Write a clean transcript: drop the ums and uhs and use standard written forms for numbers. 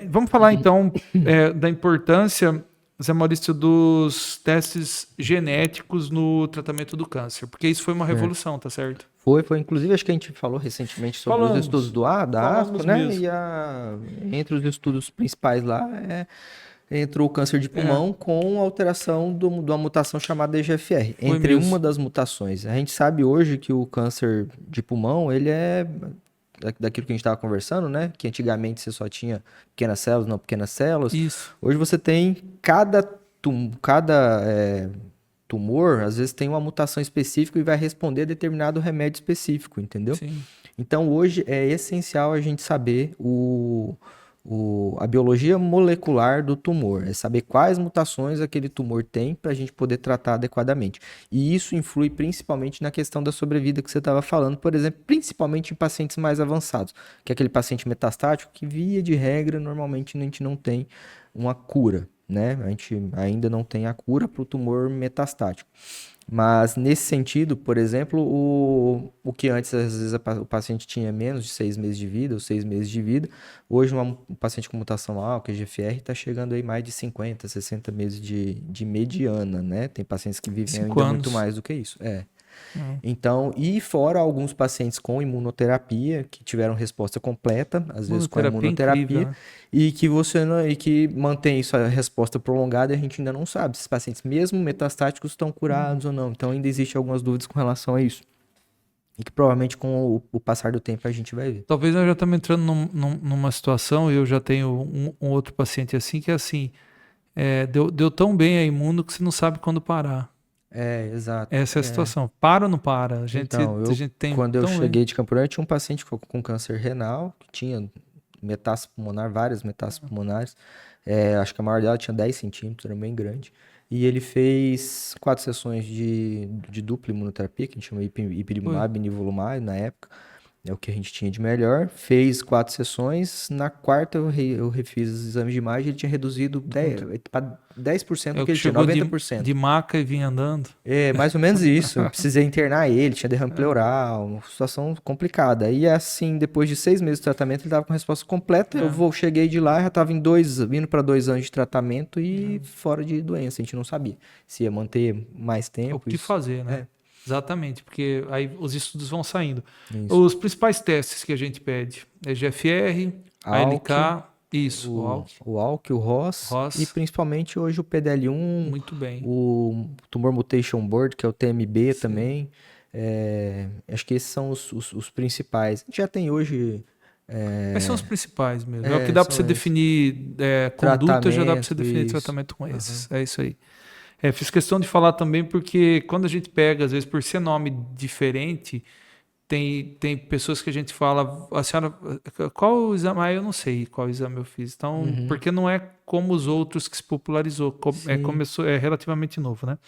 Vamos falar então da importância, Zé Maurício, dos testes genéticos no tratamento do câncer, porque isso foi uma Certo. revolução, tá certo? Foi. Inclusive, acho que a gente falou recentemente sobre os estudos da ASCO, Falamos né? mesmo. Entre os estudos principais lá, entrou o câncer de pulmão com alteração de uma mutação chamada EGFR. Foi Entre uma mesmo. das mutações. A gente sabe hoje que o câncer de pulmão, ele é daquilo que a gente estava conversando, né? Que antigamente você só tinha pequenas células, não pequenas células. Isso. Hoje você tem cada tumor, às vezes tem uma mutação específica e vai responder a determinado remédio específico, entendeu? Sim. Então hoje é essencial a gente saber a biologia molecular do tumor, é saber quais mutações aquele tumor tem para a gente poder tratar adequadamente. E isso influi principalmente na questão da sobrevida que você estava falando, por exemplo, principalmente em pacientes mais avançados, que é aquele paciente metastático que, via de regra, normalmente a gente não tem uma cura, né? A gente ainda não tem a cura para o tumor metastático. Mas nesse sentido, por exemplo, o que antes às vezes o paciente tinha menos de 6 meses de vida ou 6 meses de vida, hoje um paciente com mutação ALK, EGFR, está chegando aí mais de 50, 60 meses de mediana, né? Tem pacientes que vivem 5 ainda muito anos. mais do que isso. Então, e fora alguns pacientes com imunoterapia que tiveram resposta completa, às vezes com a Imunoterapia é incrível, imunoterapia, né? e que você não, e que mantém isso a resposta prolongada, e a gente ainda não sabe se esses pacientes, mesmo metastáticos, estão curados ou não. Então, ainda existe algumas dúvidas com relação a isso. E que provavelmente com o passar do tempo a gente vai ver. Talvez nós já estamos entrando numa situação, eu já tenho um outro paciente assim, que é assim, deu tão bem a imuno que você não sabe quando parar. Exato. Essa é a situação. Para ou não para? Então, A gente tem quando eu tão bem. cheguei de Campo Grande, tinha um paciente com câncer renal, que tinha metástase pulmonar, várias metástases pulmonares. Acho que a maior dela tinha 10 centímetros, era bem grande. E ele fez 4 sessões de dupla imunoterapia, que a gente chama Foi. ipilimumab e nivolumab na época. É o que a gente tinha de melhor. Fez 4 sessões. Na quarta eu refiz os exames de imagem, ele tinha reduzido 10% É do o que que ele tinha, chegou de, 90%. de maca e vinha andando. Mais ou menos isso. Eu precisei internar ele, tinha derrame pleural, uma situação complicada. E assim, depois de 6 meses de tratamento, ele estava com resposta completa. Cheguei de lá, já estava vindo para 2 anos de tratamento e fora de doença. A gente não sabia se ia manter mais O tempo. que Isso. fazer, né? Exatamente, porque aí os estudos vão saindo. Isso. Os principais testes que a gente pede é GFR, ALK, ALK, isso, o ALK, o ALK, o ROS e ROS, principalmente hoje o PDL1, muito bem. o Tumor Mutation Board, que é o TMB Sim. também. Acho que esses são os principais. A gente já tem hoje. Mas são os principais mesmo. É o que dá para você São esses. definir conduta, já dá para você Tratamento, definir isso. tratamento com esses. É isso aí. Fiz questão de falar também porque quando a gente pega, às vezes por ser nome diferente, tem pessoas que a gente fala, a senhora, qual o exame? Ah, eu não sei qual exame eu fiz. Então, porque não é como os outros que se popularizou, Sim. começou, é relativamente novo, né?